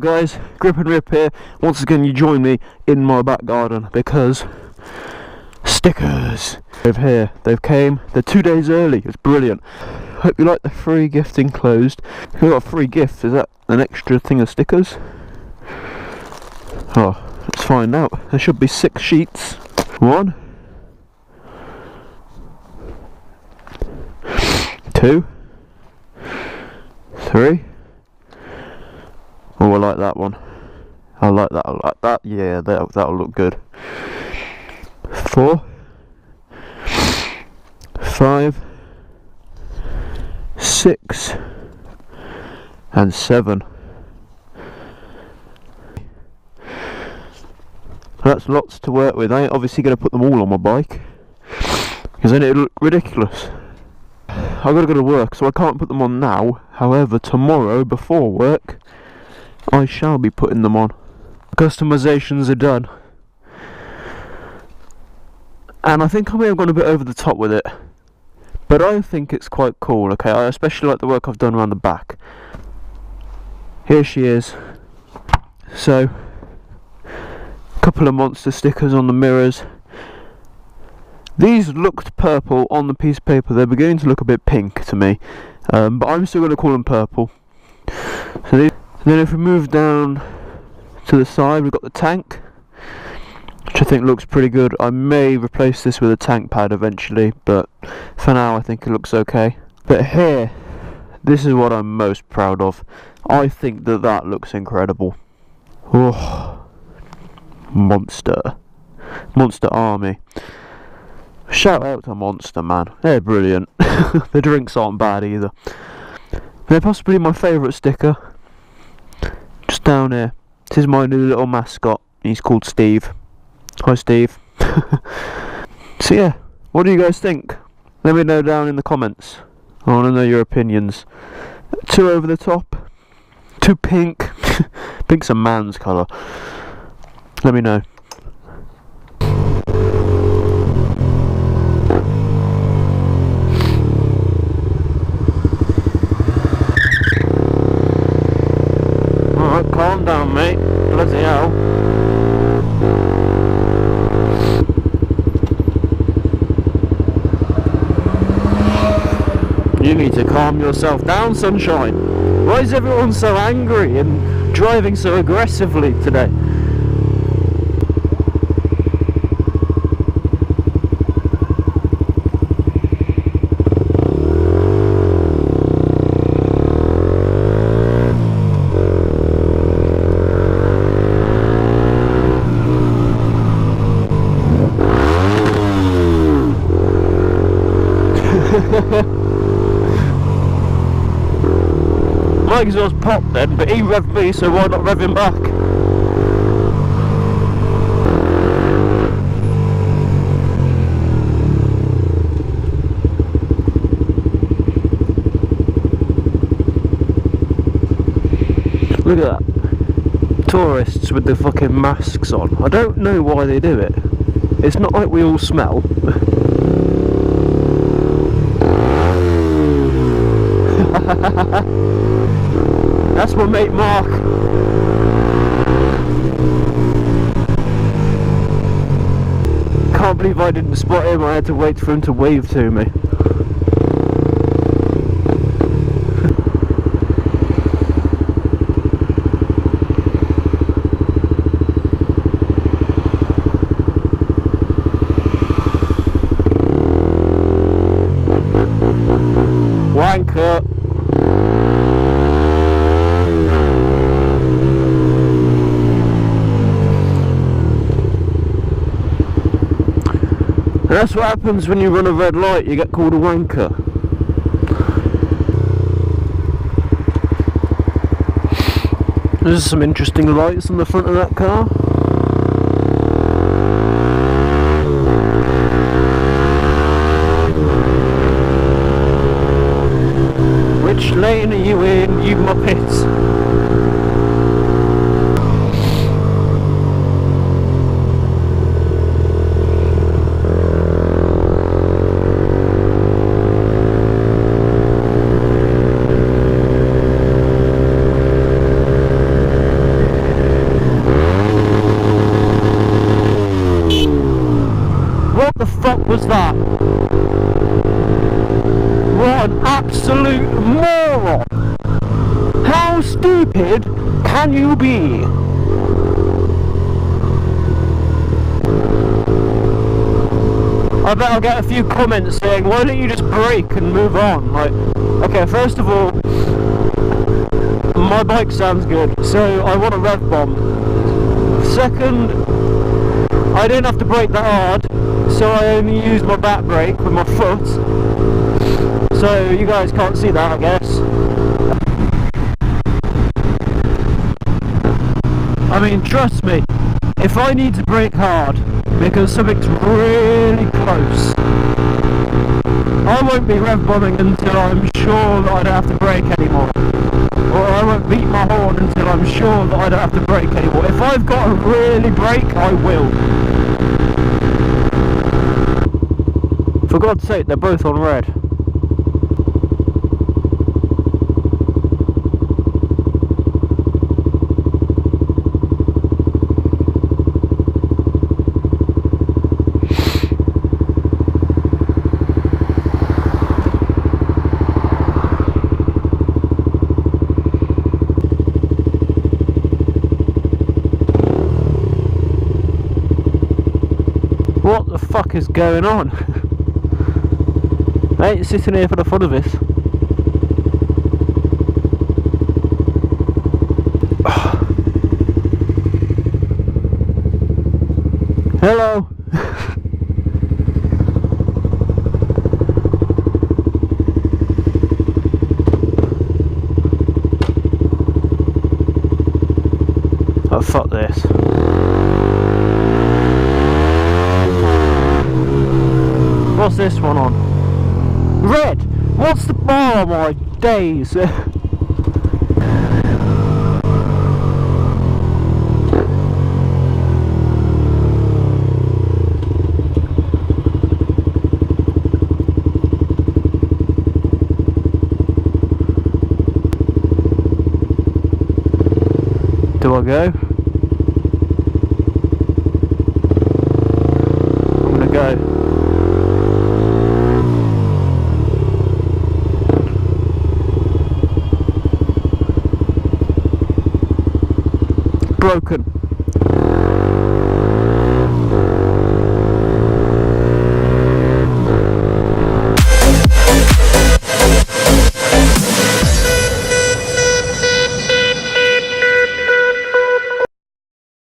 guys, Grip and Rip here. Once again you join me in my back garden because stickers over here. They've came, they're 2 days early, it's brilliant. Hope you like the free gift enclosed. If you got a free gift, is that an extra thing of stickers? Oh, let's find out. There should be 6 sheets. 1, 2, 3. Oh, I like that one. I like that. Yeah, that'll look good. 4, 5, 6, and 7. That's lots to work with. I ain't obviously going to put them all on my bike, because then it'll look ridiculous. I've got to go to work, so I can't put them on now. However, tomorrow, before work, I shall be putting them on. Customizations are done. And I think I may have gone a bit over the top with it. But I think it's quite cool, okay? I especially like the work I've done around the back. Here she is. So, a couple of monster stickers on the mirrors. These looked purple on the piece of paper. They're beginning to look a bit pink to me. But I'm still going to call them purple. So these. And then if we move down to the side, we've got the tank, which I think looks pretty good. I may replace this with a tank pad eventually, but for now I think it looks okay. But here, this is what I'm most proud of. I think that looks incredible. Oh, Monster Army. Shout out to Monster, man. They're brilliant. The drinks aren't bad either. They're possibly my favourite sticker. Just down here. This is my new little mascot. He's called Steve. Hi, Steve. So yeah, what do you guys think? Let me know down in the comments. I want to know your opinions. Too over the top? Too pink? Pink's a man's colour. Let me know. Calm down, mate. Bloody hell. You need to calm yourself down, sunshine. Why is everyone so angry and driving so aggressively today? My exhaust popped then, but he revved me, so why not rev him back? Look at that. Tourists with the fucking masks on. I don't know why they do it. It's not like we all smell. That's my mate Mark. Can't believe I didn't spot him. I had to wait for him to wave to me. Wanker. And that's what happens when you run a red light, you get called a wanker. There's some interesting lights on the front of that car. Which lane are you in, you muppets? was that? What an absolute moron! How stupid can you be? I bet I'll get a few comments saying, why don't you just brake and move on? Like, okay, first of all, my bike sounds good, so I want a rev bomb. Second, I didn't have to brake that hard, so I only used my back brake with my foot. So you guys can't see that, I guess. I mean, trust me, if I need to brake hard because something's really close, I won't be rev bombing until I'm sure that I don't have to brake anymore. Or I won't beat my horn until I'm sure that I don't have to brake anymore. If I've got to really brake, I will. For God's sake, they're both on red. What the fuck is going on? I ain't sitting here for the fun of this. Hello. Oh, fuck this. What's this one on? Red! What's the bar on my days? Do I go? I'm gonna go. Broken.